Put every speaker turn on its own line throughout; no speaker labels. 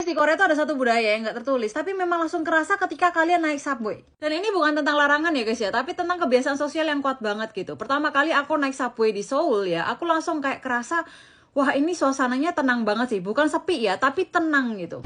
Di Korea tuh ada satu budaya yang nggak tertulis, tapi memang langsung kerasa ketika kalian naik subway. Dan ini bukan tentang larangan ya guys ya, tapi tentang kebiasaan sosial yang kuat banget gitu. Pertama kali aku naik subway di Seoul ya, aku langsung kayak kerasa, wah ini suasananya tenang banget sih. Bukan sepi ya, tapi tenang gitu.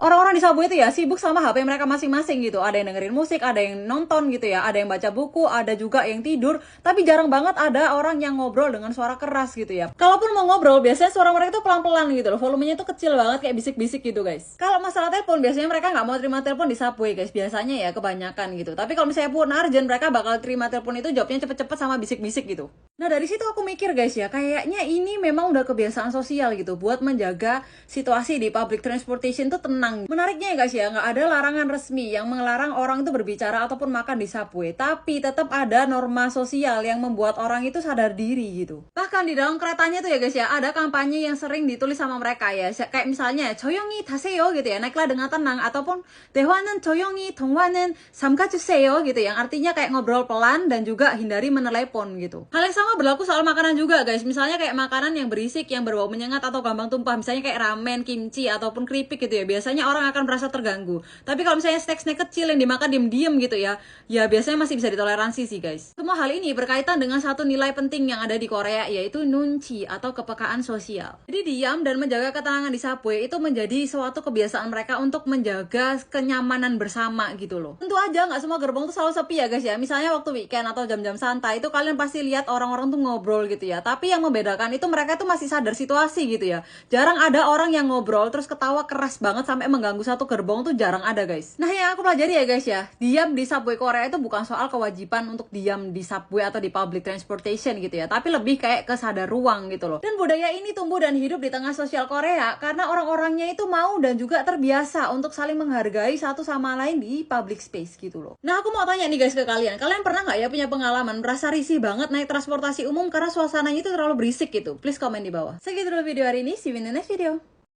Orang-orang di subway itu ya sibuk sama HP mereka masing-masing gitu. Ada yang dengerin musik, ada yang nonton gitu ya, ada yang baca buku, ada juga yang tidur. Tapi jarang banget ada orang yang ngobrol dengan suara keras gitu ya. Kalaupun mau ngobrol, biasanya suara mereka tuh pelan-pelan gitu loh. Volumenya tuh kecil banget kayak bisik-bisik gitu guys. Kalau masalah telepon, biasanya mereka nggak mau terima telepon di subway guys. Biasanya ya kebanyakan gitu. Tapi kalau misalnya pun urgent, mereka bakal terima telepon itu jawabnya cepet-cepet sama bisik-bisik gitu. Nah dari situ aku mikir guys ya, kayaknya ini memang udah kebiasaan sosial gitu buat menjaga situasi di public transportation tuh tenang. Menariknya ya guys ya, nggak ada larangan resmi yang melarang orang itu berbicara ataupun makan di subway, tapi tetap ada norma sosial yang membuat orang itu sadar diri gitu. Bahkan di dalam keretanya tuh ya guys ya, ada kampanye yang sering ditulis sama mereka ya, kayak misalnya 조용히 타세요 gitu ya, naiklah dengan tenang, ataupun 대화는 조용히 통화는 삼가주세요 gitu, yang artinya kayak ngobrol pelan dan juga hindari menelepon gitu. Hal yang sama berlaku soal makanan juga guys, misalnya kayak makanan yang berisik, yang berbau menyengat atau gampang tumpah, misalnya kayak ramen, kimchi ataupun keripik gitu ya, biasanya orang akan merasa terganggu. Tapi kalau misalnya snack-snack kecil yang dimakan diem-diem gitu ya, ya biasanya masih bisa ditoleransi sih guys. Semua hal ini berkaitan dengan satu nilai penting yang ada di Korea, yaitu nunchi atau kepekaan sosial. Jadi diam dan menjaga ketenangan di subway itu menjadi suatu kebiasaan mereka untuk menjaga kenyamanan bersama gitu loh. Tentu aja nggak semua gerbong tuh selalu sepi ya guys ya. Misalnya waktu weekend atau jam-jam santai itu kalian pasti lihat orang-orang tuh ngobrol gitu ya. Tapi yang membedakan itu mereka tuh masih sadar situasi gitu ya. Jarang ada orang yang ngobrol terus ketawa keras banget sampai mengganggu satu gerbong, tuh jarang ada guys. Nah yang aku pelajari ya guys ya, diam di subway Korea itu bukan soal kewajiban untuk diam di subway atau di public transportation gitu ya, tapi lebih kayak ke sadar ruang gitu loh. Dan budaya ini tumbuh dan hidup di tengah sosial Korea karena orang-orangnya itu mau dan juga terbiasa untuk saling menghargai satu sama lain di public space gitu loh. Nah aku mau tanya nih guys ke kalian, kalian pernah nggak ya punya pengalaman merasa risih banget naik transportasi umum karena suasananya itu terlalu berisik gitu? Please komen di bawah. Segitu dulu video hari ini, see you in the next video.